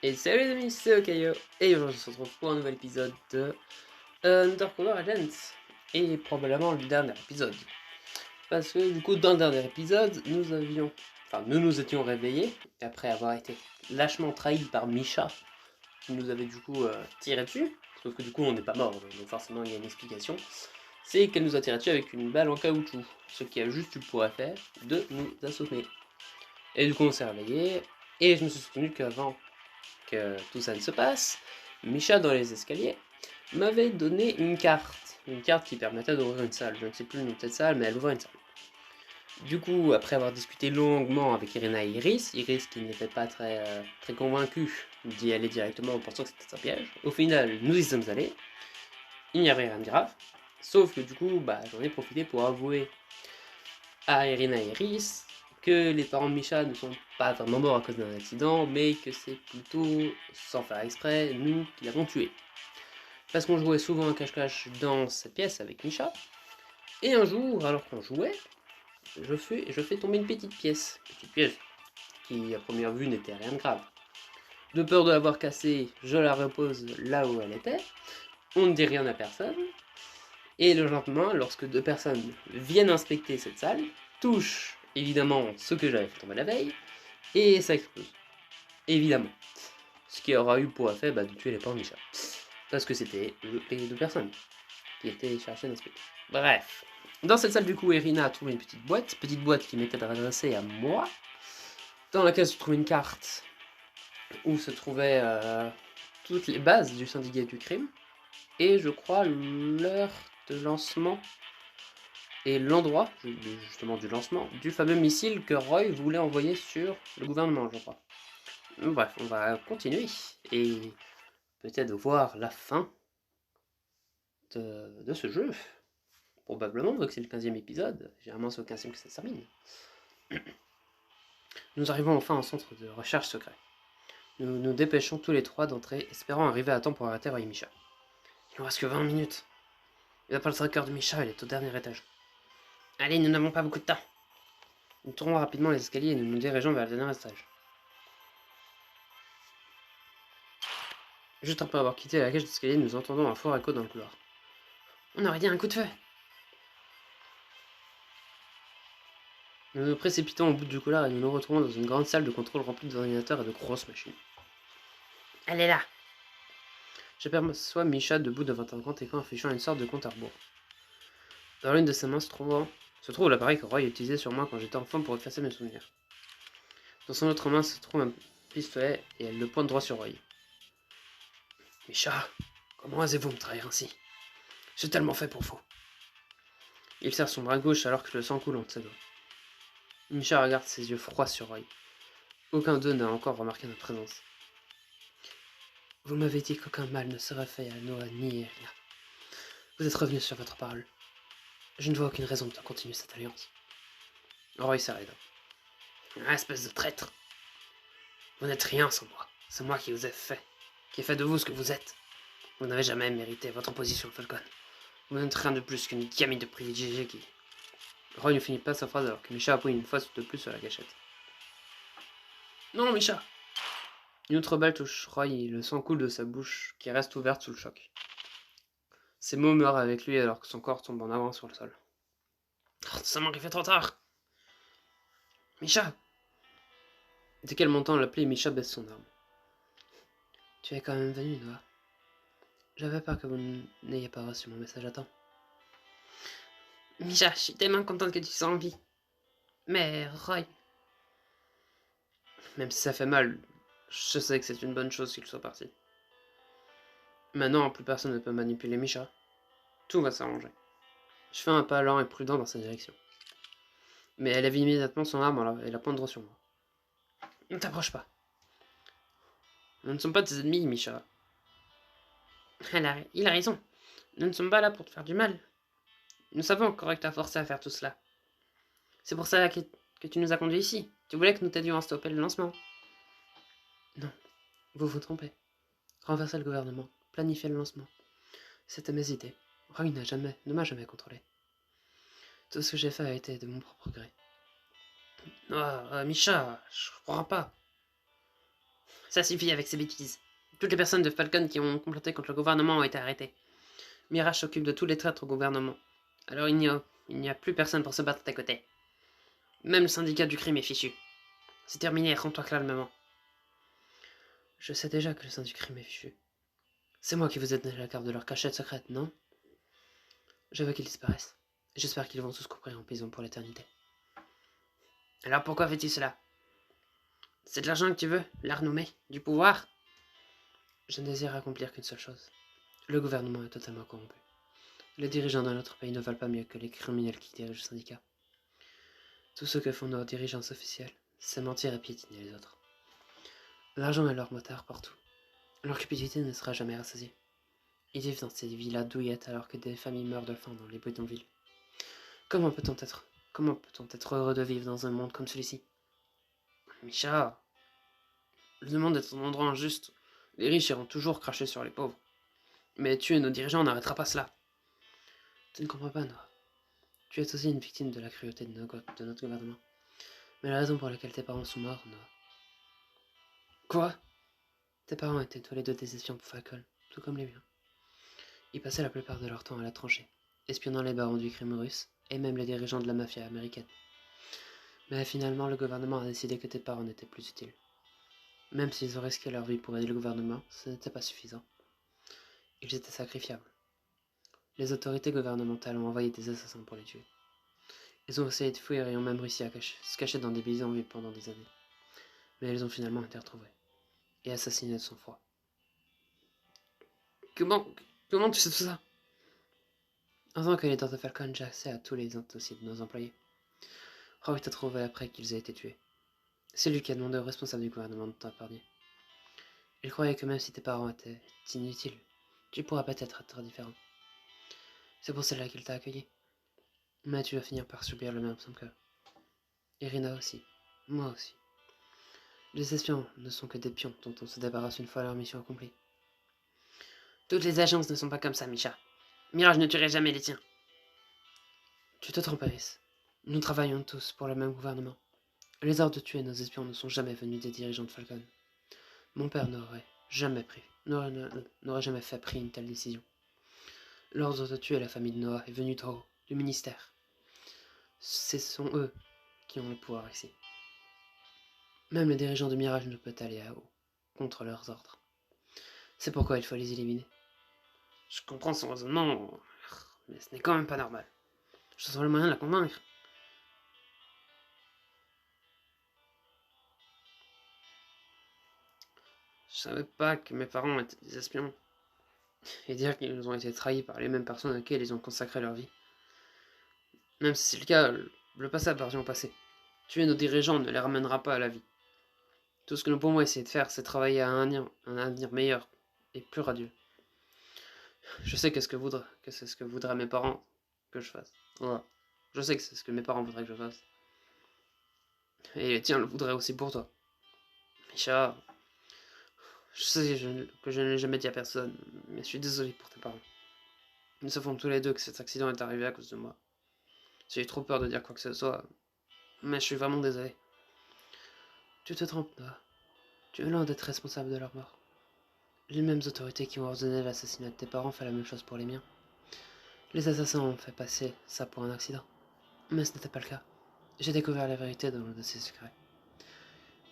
Et salut les amis, c'est Okayo, et aujourd'hui on se retrouve pour un nouvel épisode de Undercover Agents, et probablement le dernier épisode. Parce que du coup, dans le dernier épisode, nous nous étions réveillés, après avoir été lâchement trahis par Misha, qui nous avait du coup tiré dessus, sauf que du coup on n'est pas mort, donc forcément il y a une explication. C'est qu'elle nous a tiré dessus avec une balle en caoutchouc, ce qui a juste eu pour effet de nous assommer. Et du coup on s'est réveillé, et je me suis souvenu qu'avant que tout ça ne se passe, Misha dans les escaliers m'avait donné une carte qui permettait d'ouvrir une salle. Je ne sais plus le nom de cette salle, mais elle ouvrait une salle. Du coup, après avoir discuté longuement avec Irina et Iris qui n'était pas très convaincue d'y aller directement en pensant que c'était un piège, au final, nous y sommes allés. Il n'y avait rien de grave, sauf que du coup, j'en ai profité pour avouer à Irina et Iris que les parents de Misha ne sont pas vraiment morts à cause d'un accident, mais que c'est plutôt, sans faire exprès, nous qui l'avons tué. Parce qu'on jouait souvent à cache-cache dans cette pièce avec Misha, et un jour, alors qu'on jouait, je fais tomber une petite pièce qui à première vue n'était rien de grave. De peur de l'avoir cassée, je la repose là où elle était, on ne dit rien à personne, et le lendemain, lorsque deux personnes viennent inspecter cette salle, touchent évidemment ce que j'avais fait tomber la veille, et ça explose. Évidemment. Ce qui aura eu pour effet de tuer les parents de Misha. Parce que c'était les deux personnes qui étaient cherchées d'inspecter. Bref. Dans cette salle, du coup, Irina a trouvé une petite boîte qui m'était adressée à moi, dans laquelle se trouvait une carte où se trouvaient toutes les bases du syndicat du crime, et je crois l'heure de lancement et l'endroit, justement du lancement, du fameux missile que Roy voulait envoyer sur le gouvernement, je crois. Bref, on va continuer, et peut-être voir la fin de ce jeu. Probablement, vu que c'est le 15e épisode, généralement c'est au 15e que ça se termine. Nous arrivons enfin au centre de recherche secret. Nous nous dépêchons tous les trois d'entrer, espérant arriver à temps pour arrêter Roy et Misha. Il nous reste que 20 minutes. Il n'a pas le tracker de Misha, il est au dernier étage. Allez, nous n'avons pas beaucoup de temps. Nous tournons rapidement les escaliers et nous nous dirigeons vers le dernier étage. Juste après avoir quitté la cage d'escalier, nous entendons un fort écho dans le couloir. On aurait dit un coup de feu. Nous nous précipitons au bout du couloir et nous nous retrouvons dans une grande salle de contrôle remplie d'ordinateurs et de grosses machines. Elle est là. J'aperçois Misha debout devant un grand écran affichant une sorte de compte à rebours. Dans l'une de ses mains se trouve l'appareil que Roy utilisait sur moi quand j'étais enfant pour effacer mes souvenirs. Dans son autre main se trouve un pistolet et elle le pointe droit sur Roy. Misha, comment osez-vous me trahir ainsi? J'ai tellement fait pour vous. Il serre son bras gauche alors que le sang coule entre ses doigts. Misha regarde ses yeux froids sur Roy. Aucun d'eux n'a encore remarqué notre présence. Vous m'avez dit qu'aucun mal ne serait fait à Noah ni à Irina. Vous êtes revenu sur votre parole. Je ne vois aucune raison de continuer cette alliance. Roy serre les dents. Espèce de traître. Vous n'êtes rien sans moi. C'est moi qui vous ai fait. Qui ai fait de vous ce que vous êtes. Vous n'avez jamais mérité votre position, Falcon. Vous n'êtes rien de plus qu'une gamine de privilégié qui... Roy ne finit pas sa phrase alors que Misha appuie une fois de plus sur la gâchette. Non, Misha! Une autre balle touche Roy et le sang coule de sa bouche qui reste ouverte sous le choc. Ses mots meurent avec lui alors que son corps tombe en avant sur le sol. Oh, ça m'arrive trop tard! Misha! Dès qu'elle m'entend l'appeler, Misha baisse son arme. Tu es quand même venu, Noah. J'avais peur que vous n'ayez pas reçu mon message à temps. Misha, je suis tellement contente que tu sois en vie. Mais Roy... Même si ça fait mal, je sais que c'est une bonne chose qu'il soit parti. Maintenant, plus personne ne peut manipuler Misha. Tout va s'arranger. Je fais un pas lent et prudent dans sa direction. Mais elle avait immédiatement son arme et la pointe droit sur moi. Ne t'approche pas. Nous ne sommes pas des ennemis, Misha. Il a raison. Nous ne sommes pas là pour te faire du mal. Nous savons encore que t'as forcé à faire tout cela. C'est pour ça que tu nous as conduits ici. Tu voulais que nous t'aidions à stopper le lancement. Non, vous vous trompez. Renverser le gouvernement, planifier le lancement. C'était mes idées. Roy ne m'a jamais contrôlé. Tout ce que j'ai fait a été de mon propre gré. Ah, Misha, je comprends pas. Ça suffit avec ces bêtises. Toutes les personnes de Falcon qui ont comploté contre le gouvernement ont été arrêtées. Mirage s'occupe de tous les traîtres au gouvernement. Alors il n'y a plus personne pour se battre à tes côtés. Même le syndicat du crime est fichu. C'est terminé, rends-toi calmement. Je sais déjà que le syndicat du crime est fichu. C'est moi qui vous ai donné la carte de leur cachette secrète, non? Je veux qu'ils disparaissent. J'espère qu'ils vont tous courir en prison pour l'éternité. Alors pourquoi fais-tu cela? C'est de l'argent que tu veux? La renommée? Du pouvoir? Je ne désire accomplir qu'une seule chose. Le gouvernement est totalement corrompu. Les dirigeants de notre pays ne valent pas mieux que les criminels qui dirigent le syndicat. Tout ce que font nos dirigeants officiels, c'est mentir et piétiner les autres. L'argent est leur moteur partout. Leur cupidité ne sera jamais rassasiée. Ils vivent dans ces villas douillettes alors que des familles meurent de faim dans les bidonvilles. Comment peut-on être heureux de vivre dans un monde comme celui-ci? Micha, le monde est un endroit injuste. Les riches iront toujours cracher sur les pauvres. Mais tuer nos dirigeants n'arrêtera pas cela. Tu ne comprends pas, Noah. Tu es aussi une victime de la cruauté de notre gouvernement. Mais la raison pour laquelle tes parents sont morts, Noah. Quoi? Tes parents étaient tous les deux des espions pour Falcon, tout comme les miens. Ils passaient la plupart de leur temps à la tranchée, espionnant les barons du crime russe et même les dirigeants de la mafia américaine. Mais finalement, le gouvernement a décidé que tes parents n'étaient plus utiles. Même s'ils ont risqué leur vie pour aider le gouvernement, ce n'était pas suffisant. Ils étaient sacrifiables. Les autorités gouvernementales ont envoyé des assassins pour les tuer. Ils ont essayé de fuir et ont même réussi à se cacher dans des bidonvilles pendant des années. Mais ils ont finalement été retrouvés et assassinés de sang-froid. Comment tu sais tout ça? En tant que leader de Falcon, j'ai accès à tous les dossiers de nos employés. Roy t'a trouvé après qu'ils aient été tués. C'est lui qui a demandé aux responsables du gouvernement de t'épargner. Il croyait que même si tes parents étaient inutiles, tu pourras peut-être être différent. C'est pour cela qu'il t'a accueilli. Mais tu vas finir par subir le même somme qu'eux. Irina aussi. Moi aussi. Les espions ne sont que des pions dont on se débarrasse une fois leur mission accomplie. Toutes les agences ne sont pas comme ça, Misha. Mirage ne tuerait jamais les tiens. Tu te trompes, Alice. Nous travaillons tous pour le même gouvernement. Les ordres de tuer nos espions ne sont jamais venus des dirigeants de Falcon. Mon père n'aurait jamais pris une telle décision. L'ordre de tuer la famille de Noah est venu d'en haut, du ministère. Ce sont eux qui ont le pouvoir ici. Même les dirigeants de Mirage ne peuvent aller à haut, contre leurs ordres. C'est pourquoi il faut les éliminer. Je comprends son raisonnement, mais ce n'est quand même pas normal. Je sens le moyen de la convaincre. Je savais pas que mes parents étaient des espions. Et dire qu'ils ont été trahis par les mêmes personnes auxquelles ils ont consacré leur vie. Même si c'est le cas, le passé appartient au passé. Tuer nos dirigeants ne les ramènera pas à la vie. Tout ce que nous pouvons essayer de faire, c'est travailler à un avenir meilleur et plus radieux. Je sais que c'est ce que voudraient mes parents que je fasse. Voilà. Je sais que c'est ce que mes parents voudraient que je fasse. Et les tiens le voudraient aussi pour toi. Micha, je sais que je ne l'ai jamais dit à personne, mais je suis désolé pour tes parents. Nous savons tous les deux que cet accident est arrivé à cause de moi. J'ai eu trop peur de dire quoi que ce soit, mais je suis vraiment désolé. Tu te trompes, Noah. Tu es loin d'être responsable de leur mort. Les mêmes autorités qui ont ordonné l'assassinat de tes parents font la même chose pour les miens. Les assassins ont fait passer ça pour un accident. Mais ce n'était pas le cas. J'ai découvert la vérité dans le dossier secret.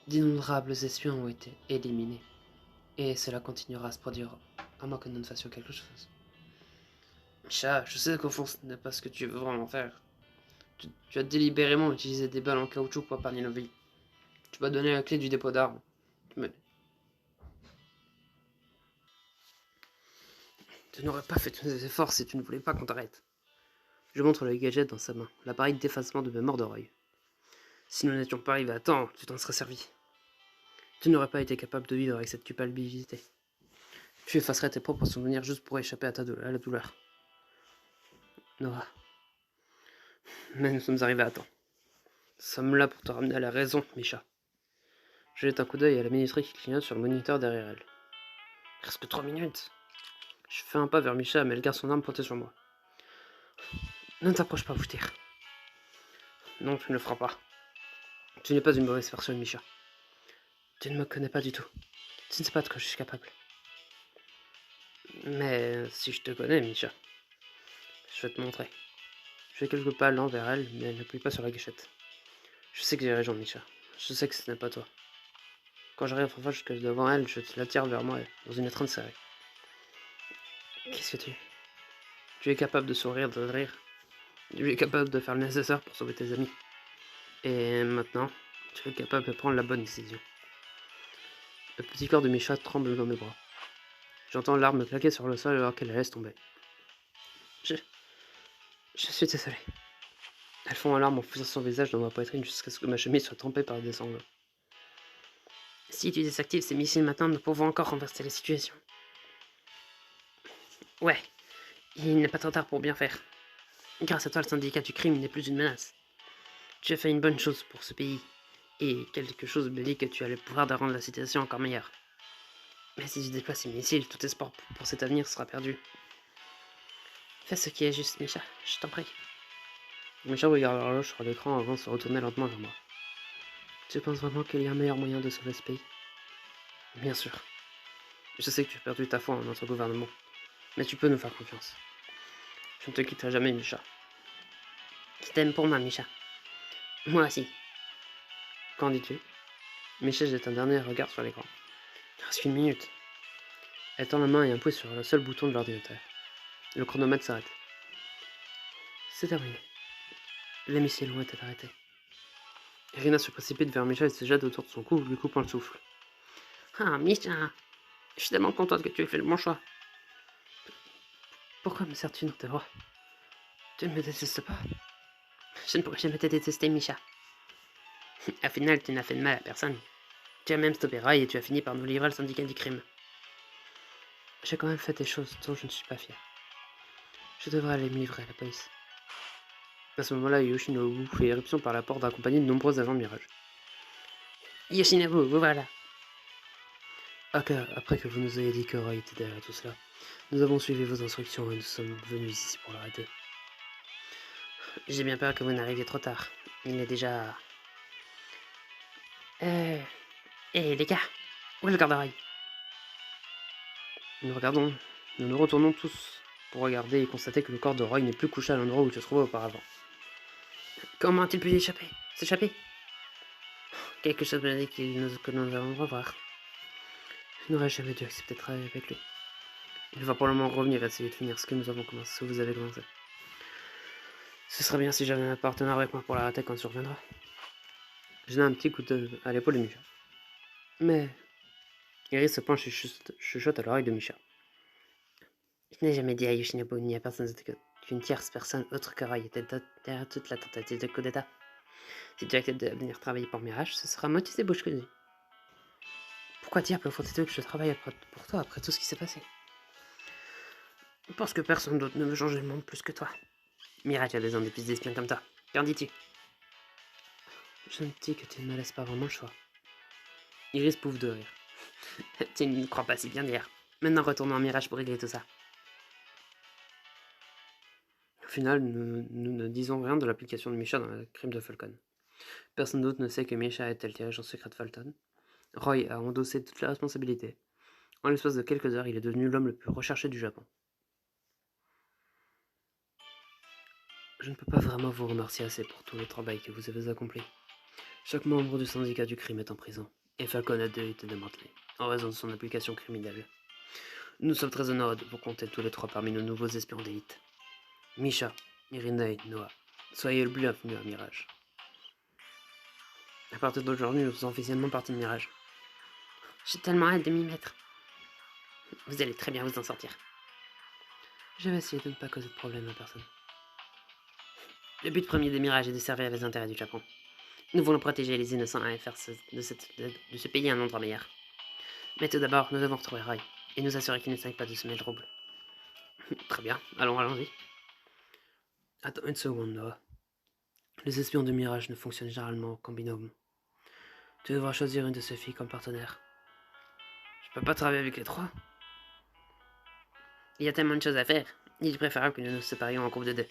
D'innombrables espions ont été éliminés. Et cela continuera à se produire, à moins que nous ne fassions quelque chose. Chat, je sais qu'au fond ce n'est pas ce que tu veux vraiment faire. Tu as délibérément utilisé des balles en caoutchouc pour épargner nos vies. Tu m'as donné la clé du dépôt d'armes. Mais tu n'aurais pas fait tous ces efforts si tu ne voulais pas qu'on t'arrête. Je montre le gadget dans sa main, l'appareil d'effacement de mémoire de Roy. Si nous n'étions pas arrivés à temps, tu t'en serais servi. Tu n'aurais pas été capable de vivre avec cette culpabilité. Tu effacerais tes propres souvenirs juste pour échapper à la douleur. Noah. Mais nous sommes arrivés à temps. Nous sommes là pour te ramener à la raison, Misha. Je jette un coup d'œil à la minuterie qui clignote sur le moniteur derrière elle. Presque 3 minutes. Je fais un pas vers Misha, mais elle garde son arme pointée sur moi. Ne t'approche pas, vous dire. Non, tu ne le feras pas. Tu n'es pas une mauvaise personne, Misha. Tu ne me connais pas du tout. Tu ne sais pas de quoi je suis capable. Mais si je te connais, Misha, je vais te montrer. Je fais quelques pas lents vers elle, mais elle n'appuie pas sur la gâchette. Je sais que j'ai raison, Misha. Je sais que ce n'est pas toi. Quand j'arrive enfin jusque devant elle, je l'attire vers moi, dans une étreinte serrée. Qu'est-ce que tu es? Tu es capable de sourire, de rire. Tu es capable de faire le nécessaire pour sauver tes amis. Et maintenant, tu es capable de prendre la bonne décision. Le petit corps de Misha tremble dans mes bras. J'entends l'arme claquer sur le sol alors qu'elle la laisse tomber. Je suis désolé. Elle fond en larmes en poussant son visage dans ma poitrine jusqu'à ce que ma chemise soit trempée par des sanglots. Si tu désactives ces missiles maintenant, nous pouvons encore renverser la situation. Ouais, il n'est pas trop tard pour bien faire. Grâce à toi, le syndicat du crime n'est plus une menace. Tu as fait une bonne chose pour ce pays, et quelque chose me dit que tu as le pouvoir de rendre la situation encore meilleure. Mais si tu déploies ces missiles, tout espoir pour cet avenir sera perdu. Fais ce qui est juste, Misha, je t'en prie. Misha regarde l'horloge sur l'écran avant de se retourner lentement vers moi. Tu penses vraiment qu'il y a un meilleur moyen de sauver ce pays? Bien sûr. Je sais que tu as perdu ta foi en notre gouvernement, mais tu peux nous faire confiance. Je ne te quitterai jamais, Misha. Je t'aime pour moi, Misha. Moi aussi. Qu'en dis-tu? Misha jette un dernier regard sur l'écran. Il reste 1 minute. Elle tend la main et appuie sur le seul bouton de l'ordinateur. Le chronomètre s'arrête. C'est terminé. Les missiles ont été arrêtés. Irina se précipite vers Misha et se jette autour de son cou, lui coupant le souffle. Ah, Misha, je suis tellement contente que tu aies fait le bon choix. Pourquoi me serres-tu dans tes bras? Tu ne me détestes pas? Je ne pourrais jamais te détester, Misha. Au final, tu n'as fait de mal à personne. Tu as même stoppé Rai et tu as fini par nous livrer le syndicat du crime. J'ai quand même fait des choses dont je ne suis pas fier. Je devrais aller me livrer à la police. À ce moment-là, Yoshinobu fait éruption par la porte accompagné de nombreux agents de Mirage. Yoshinobu, vous voilà. Après que vous nous ayez dit que Rai était derrière tout cela, nous avons suivi vos instructions et nous sommes venus ici pour l'arrêter. J'ai bien peur que vous n'arriviez trop tard. Il est déjà... les gars, où est le garde-rail? Nous nous retournons tous pour regarder et constater que le corps de Roy n'est plus couché à l'endroit où il se trouvait auparavant. Comment a-t-il pu s'échapper? Quelque chose me dit que nous allons le revoir. Je n'aurais jamais dû accepter de travailler avec lui. Il va probablement revenir et essayer de finir ce que nous avons commencé, ce que vous avez commencé. Ce serait bien si j'avais un partenaire avec moi pour l'arrêter quand il surviendra. Je donne un petit coup à l'épaule de Misha. Mais... Iris se penche et chuchote à l'oreille de Misha. Je n'ai jamais dit à Yoshinobu ni à personne qu'une tierce personne autre que Rai était derrière toute la tentative de coup d'état. Si tu acceptes de venir travailler pour Mirage, ce sera moitié des bouches que nues. Pourquoi diable faut-il que je travaille pour toi après tout ce qui s'est passé? Parce que personne d'autre ne veut changer le monde plus que toi. Mirage a besoin de plus d'espions comme toi. Qu'en dis-tu? Je me dis que tu ne me laisses pas vraiment le choix. Iris pouffe de rire. Tu ne crois pas si bien dire. Maintenant retournons en Mirage pour régler tout ça. Au final, nous ne disons rien de l'application de Misha dans le crime de Falcon. Personne d'autre ne sait que Misha était le dirigeant secret de Fulton. Roy a endossé toutes les responsabilités. En l'espace de quelques heures, il est devenu l'homme le plus recherché du Japon. Je ne peux pas vraiment vous remercier assez pour tout le travail que vous avez accompli. Chaque membre du syndicat du crime est en prison, et Falcon a été démantelé, en raison de son application criminelle. Nous sommes très honorés de vous compter tous les trois parmi nos nouveaux espions d'élite. Misha, Irina et Noah, soyez le bienvenu à Mirage. À partir d'aujourd'hui, nous sommes officiellement partie de Mirage. J'ai tellement hâte de m'y mettre. Vous allez très bien vous en sortir. Je vais essayer de ne pas causer de problème à personne. Le but premier des Mirages est de servir les intérêts du Japon. Nous voulons protéger les innocents et faire de ce pays un endroit meilleur. Mais tout d'abord, nous devons retrouver Roy et nous assurer qu'il n'essaye pas de semer le trouble. Très bien, allons-y. Attends une seconde, Noah. Les espions de Mirage ne fonctionnent généralement qu'en binôme. Tu devras choisir une de ces filles comme partenaire. Je peux pas travailler avec les trois. Il y a tellement de choses à faire. Il est préférable que nous nous séparions en groupe de 2.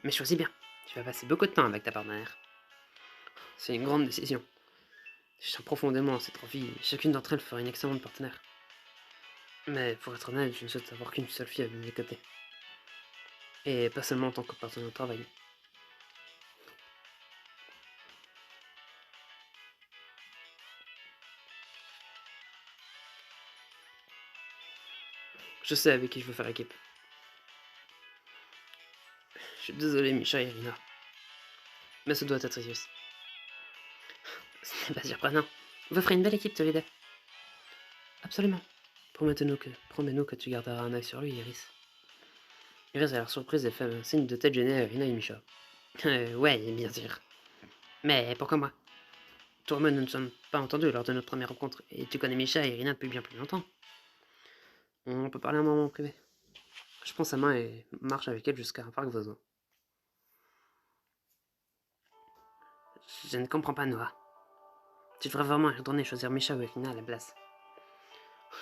Mais choisis bien. Tu vas passer beaucoup de temps avec ta partenaire. C'est une grande décision. Je tiens profondément à ces 3 filles, chacune d'entre elles ferait une excellente partenaire. Mais pour être honnête, je ne souhaite avoir qu'une seule fille à mes côtés. Et pas seulement en tant que partenaire de travail. Je sais avec qui je veux faire équipe. Je suis désolé, Misha et Irina. Mais ce doit être Iris. Ce n'est pas surprenant. Vous ferez une belle équipe tous les deux. Absolument. Promets-nous que tu garderas un œil sur lui, Iris. Iris a l'air surprise et fait un signe de tête gêné à Irina et Misha. Ouais, bien sûr. Mais pourquoi moi? Toi et moi, nous ne sommes pas entendus lors de notre première rencontre, et tu connais Misha et Irina depuis bien plus longtemps. On peut parler un moment privé. Je prends sa main et marche avec elle jusqu'à un parc voisin. Je ne comprends pas, Noah. Tu devrais vraiment y retourner choisir Misha ou Irina à la place.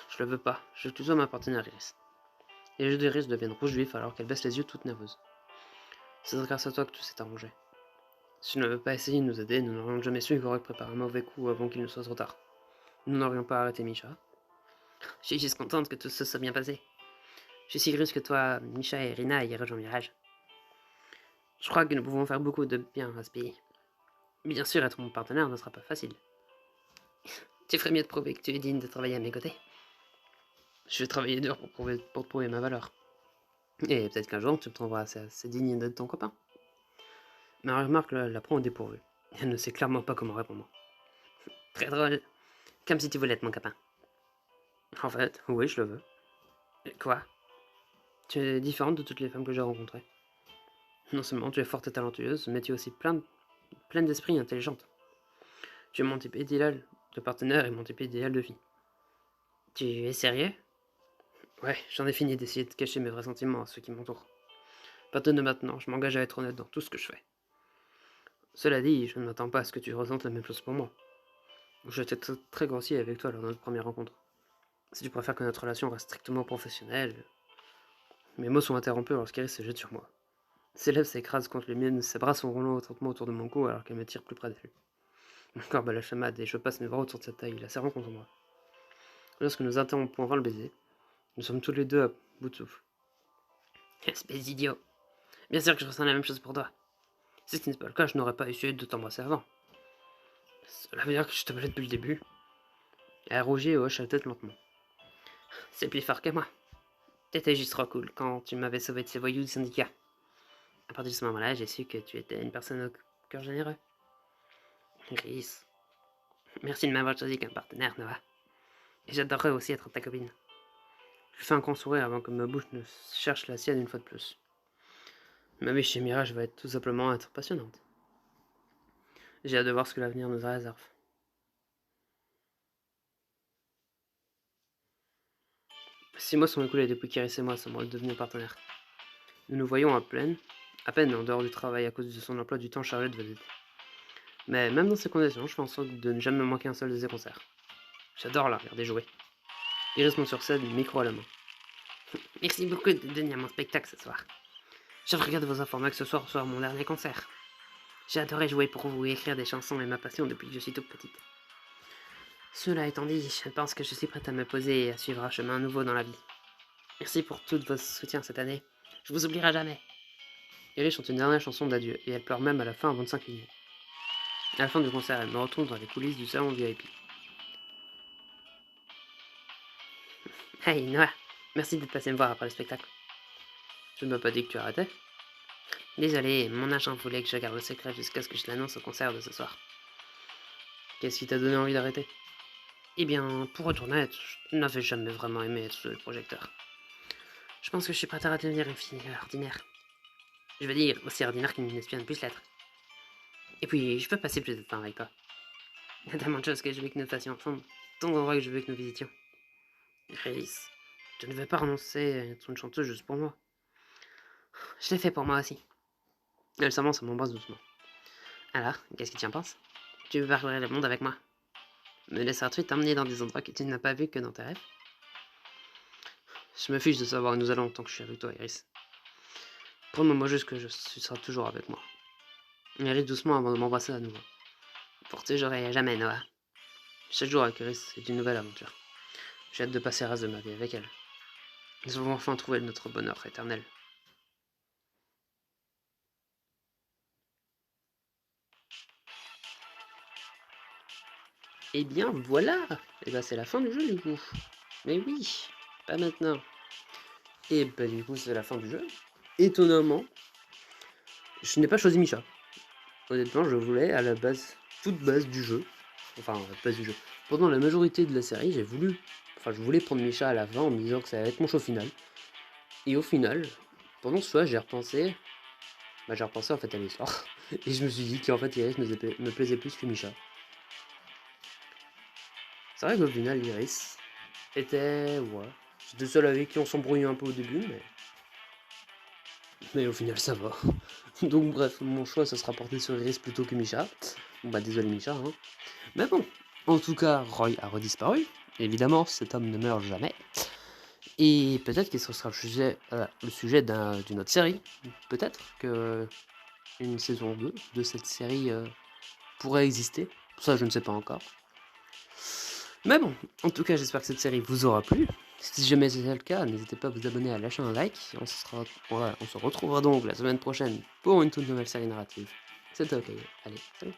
Je le veux pas, je tutoie ma partenaire Iris. Les yeux d'Iris deviennent rouge vif alors qu'elle baisse les yeux toute nerveuse. C'est grâce à toi que tout s'est arrangé. Si tu ne veux pas essayer de nous aider, nous n'aurions jamais su qu'Aurek prépare un mauvais coup avant qu'il ne soit trop tard. Nous n'aurions pas arrêté Misha. Je suis juste contente que tout ça soit bien passé. Je suis si heureuse que toi, Misha et Irina aient rejoint Mirage. Je crois que nous pouvons faire beaucoup de bien à ce pays. Bien sûr, être mon partenaire ne sera pas facile. Tu ferais mieux de prouver que tu es digne de travailler à mes côtés. Je vais travailler dur pour prouver ma valeur. Et peut-être qu'un jour, tu me trouveras assez digne d'être ton copain. Mais remarque la prend au dépourvu. Elle ne sait clairement pas comment répondre. Très drôle. Comme si tu voulais être mon copain. En fait, oui, je le veux. Quoi? Tu es différente de toutes les femmes que j'ai rencontrées. Non seulement tu es forte et talentueuse, mais tu es aussi pleine d'esprit et intelligente. Tu es mon type idéal de partenaire et mon type idéal de vie. Tu es sérieux? Ouais, j'en ai fini d'essayer de cacher mes vrais sentiments à ceux qui m'entourent. À partir de maintenant, je m'engage à être honnête dans tout ce que je fais. Cela dit, je ne m'attends pas à ce que tu ressentes la même chose pour moi. J'étais très grossier avec toi lors de notre première rencontre. Si tu préfères que notre relation reste strictement professionnelle... Mes mots sont interrompus lorsqu'Iris se jette sur moi. Ses lèvres s'écrasent contre les miennes, ses bras sont roulant lentement autour de mon cou alors qu'elle me tire plus près d'elle. Mon corps bat la chamade et je passe mes bras autour de sa taille, la serrant contre moi. Lorsque nous interrompons avant le baiser, nous sommes tous les deux à bout de souffle. Espèce d'idiot. Bien sûr que je ressens la même chose pour toi. Si ce n'est pas le cas, je n'aurais pas essayé de t'embrasser avant. Cela veut dire que je te voulais depuis le début. Elle rougit et hoche la tête lentement. C'est plus fort que moi. T'étais juste trop cool quand tu m'avais sauvé de ces voyous du syndicat. À partir de ce moment-là, j'ai su que tu étais une personne au cœur généreux. Iris, merci de m'avoir choisi comme partenaire, Noah. Et j'adorerais aussi être ta copine. Je fais un grand sourire avant que ma bouche ne cherche la sienne une fois de plus. Ma vie chez Mirage va être tout simplement être passionnante. J'ai hâte de voir ce que l'avenir nous réserve. 6 mois sont écoulés depuis qu'Iris et moi sommes devenus partenaires. Nous nous voyons à peine en dehors du travail à cause de son emploi du temps chargé de vedette. Mais même dans ces conditions, je fais en sorte de ne jamais manquer un seul de ses concerts. J'adore la regarder jouer. Iris monte sur scène, micro à la main. Merci beaucoup de venir à mon spectacle ce soir. Je regarde vos informer que ce soir soit mon dernier concert. J'ai adoré jouer pour vous et écrire des chansons est ma passion depuis que je suis toute petite. Cela étant dit, je pense que je suis prête à me poser et à suivre un chemin nouveau dans la vie. Merci pour tout votre soutien cette année. Je vous oublierai jamais. Iris chante une dernière chanson d'adieu et elle pleure même à la fin avant de s'incliner. À la fin du concert, elle me retourne dans les coulisses du salon VIP. Hey Noah, merci d'être passé me voir après le spectacle. Je ne m'as pas dit que tu arrêtais. Désolé, mon agent voulait que je garde le secret jusqu'à ce que je l'annonce au concert de ce soir. Qu'est-ce qui t'a donné envie d'arrêter? Eh bien, pour être honnête, je n'avais jamais vraiment aimé être sous le projecteur. Je pense que je suis prête à redevenir une fille ordinaire. Je veux dire, aussi ordinaire qu'une espionne puisse l'être. Et puis, je peux passer plus de temps avec toi. Il y a tellement de choses que je veux que nous fassions ensemble, tant d'endroits que je veux que nous visitions. Grace, je ne veux pas renoncer à être une chanteuse juste pour moi. Je l'ai fait pour moi aussi. Elle s'avance et m'embrasse doucement. Alors, qu'est-ce que tu en penses? Tu veux parcourir le monde avec moi? Me laisseras-tu t'emmener dans des endroits que tu n'as pas vus que dans tes rêves? Je me fiche de savoir où nous allons tant que je suis avec toi, Iris. Promets-moi juste que tu seras toujours avec moi. Elle rit doucement avant de m'embrasser à nouveau. Pour toujours et à jamais, Noah. Chaque jour avec Iris, c'est une nouvelle aventure. J'ai hâte de passer le reste de ma vie avec elle. Nous avons enfin trouvé notre bonheur éternel. Eh bien voilà. Et bah c'est la fin du jeu du coup. Mais oui, pas maintenant. Et bah du coup c'est la fin du jeu. Étonnamment, je n'ai pas choisi Misha. Honnêtement, je voulais à la base, toute base du jeu, enfin la base du jeu. Pendant la majorité de la série, je voulais prendre Misha à la fin en me disant que ça allait être mon choix final. Et au final, pendant ce choix, j'ai repensé en fait à l'histoire. Et je me suis dit qu'en fait Iris me plaisait plus que Misha. C'est vrai qu'au final, Iris était... ouais. J'étais seul avec qui on s'embrouillait un peu au début, mais au final ça va. Donc bref, mon choix ça sera porté sur Iris plutôt que Misha. Bon bah désolé Misha, hein. Mais bon, en tout cas, Roy a redisparu. Évidemment, cet homme ne meurt jamais. Et peut-être que ce sera le sujet d'une autre série. Peut-être que une saison 2 de cette série pourrait exister. Ça, je ne sais pas encore. Mais bon, en tout cas, j'espère que cette série vous aura plu. Si jamais c'est le cas, n'hésitez pas à vous abonner, à lâcher un like. On se retrouvera donc la semaine prochaine pour une toute nouvelle série narrative. C'était ok. Allez, salut.